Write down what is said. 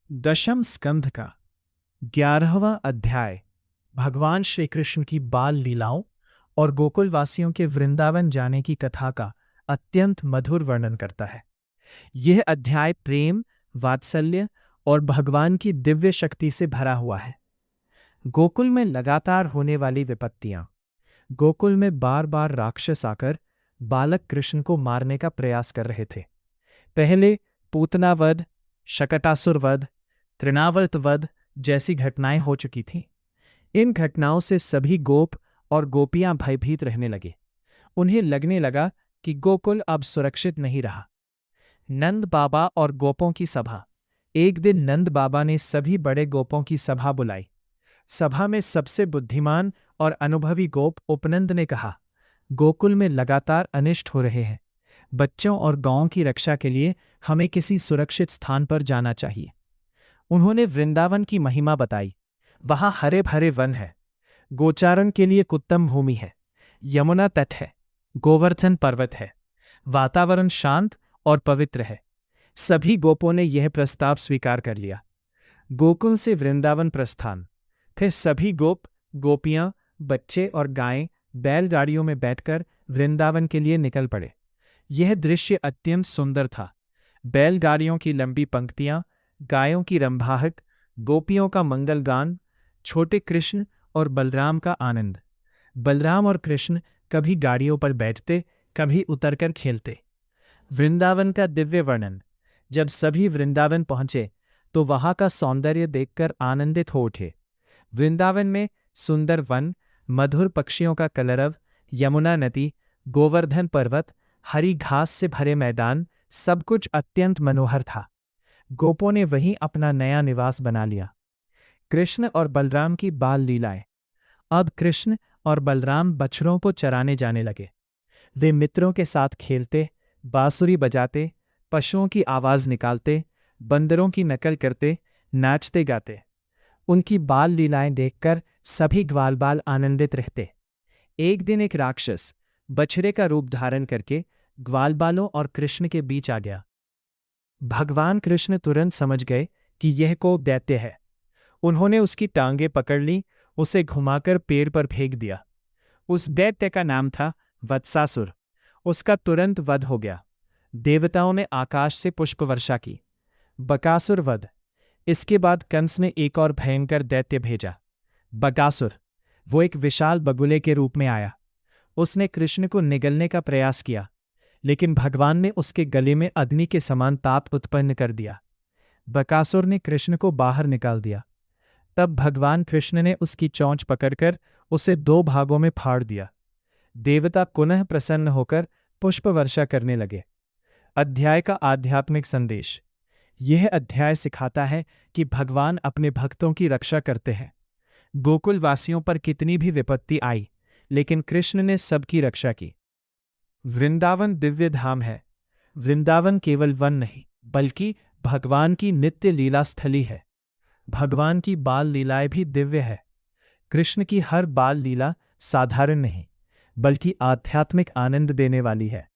दशम स्कंध का 11वां अध्याय भगवान श्री कृष्ण की बाल लीलाओं और गोकुलवासियों के वृंदावन जाने की कथा का अत्यंत मधुर वर्णन करता है। यह अध्याय प्रेम, वात्सल्य और भगवान की दिव्य शक्ति से भरा हुआ है। गोकुल में लगातार होने वाली विपत्तियां। गोकुल में बार बार राक्षस आकर बालक कृष्ण को मारने का प्रयास कर रहे थे। पहले पूतनावध, शकटासुर वध, तृणावर्त वध जैसी घटनाएं हो चुकी थीं। इन घटनाओं से सभी गोप और गोपियां भयभीत रहने लगे। उन्हें लगने लगा कि गोकुल अब सुरक्षित नहीं रहा। नंद बाबा और गोपों की सभा। एक दिन नंद बाबा ने सभी बड़े गोपों की सभा बुलाई। सभा में सबसे बुद्धिमान और अनुभवी गोप उपनंद ने कहा, गोकुल में लगातार अनिष्ट हो रहे हैं। बच्चों और गांवों की रक्षा के लिए हमें किसी सुरक्षित स्थान पर जाना चाहिए। उन्होंने वृंदावन की महिमा बताई। वहां हरे भरे वन है, गोचारण के लिए उत्तम भूमि है, यमुना तट है, गोवर्धन पर्वत है, वातावरण शांत और पवित्र है। सभी गोपों ने यह प्रस्ताव स्वीकार कर लिया। गोकुल से वृंदावन प्रस्थान। फिर सभी गोप, गोपियां, बच्चे और गायें बैलगाड़ियों में बैठकर वृंदावन के लिए निकल पड़े। यह दृश्य अत्यंत सुंदर था। बैलगाड़ियों की लंबी पंक्तियां, गायों की रंभाहट, गोपियों का मंगल गान, छोटे कृष्ण और बलराम का आनंद। बलराम और कृष्ण कभी गाड़ियों पर बैठते, कभी उतरकर खेलते। वृंदावन का दिव्य वर्णन। जब सभी वृंदावन पहुंचे तो वहां का सौंदर्य देखकर आनंदित हो उठे। वृंदावन में सुंदर वन, मधुर पक्षियों का कलरव, यमुना नदी, गोवर्धन पर्वत, हरी घास से भरे मैदान, सब कुछ अत्यंत मनोहर था। गोपों ने वहीं अपना नया निवास बना लिया। कृष्ण और बलराम की बाल लीलाएं। अब कृष्ण और बलराम बछड़ों को चराने जाने लगे। वे मित्रों के साथ खेलते, बांसुरी बजाते, पशुओं की आवाज निकालते, बंदरों की नकल करते, नाचते गाते। उनकी बाल लीलाएं देखकर सभी ग्वालबाल आनंदित रहते। एक दिन एक राक्षस बछड़े का रूप धारण करके ग्वालबालों और कृष्ण के बीच आ गया। भगवान कृष्ण तुरंत समझ गए कि यह कोई दैत्य है। उन्होंने उसकी टांगें पकड़ ली, उसे घुमाकर पेड़ पर फेंक दिया। उस दैत्य का नाम था वत्सासुर। उसका तुरंत वध हो गया। देवताओं ने आकाश से पुष्प वर्षा की। बकासुर वध। इसके बाद कंस ने एक और भयंकर दैत्य भेजा, बकासुर। वो एक विशाल बगुले के रूप में आया। उसने कृष्ण को निगलने का प्रयास किया, लेकिन भगवान ने उसके गले में अग्नि के समान ताप उत्पन्न कर दिया। बकासुर ने कृष्ण को बाहर निकाल दिया। तब भगवान कृष्ण ने उसकी चोंच पकड़कर उसे दो भागों में फाड़ दिया। देवता पुनः प्रसन्न होकर पुष्प वर्षा करने लगे। अध्याय का आध्यात्मिक संदेश। यह अध्याय सिखाता है कि भगवान अपने भक्तों की रक्षा करते हैं। गोकुलवासियों पर कितनी भी विपत्ति आई, लेकिन कृष्ण ने सबकी रक्षा की। वृंदावन दिव्य धाम है। वृंदावन केवल वन नहीं, बल्कि भगवान की नित्य लीला स्थली है। भगवान की बाल लीलाएं भी दिव्य है। कृष्ण की हर बाल लीला साधारण नहीं, बल्कि आध्यात्मिक आनंद देने वाली है।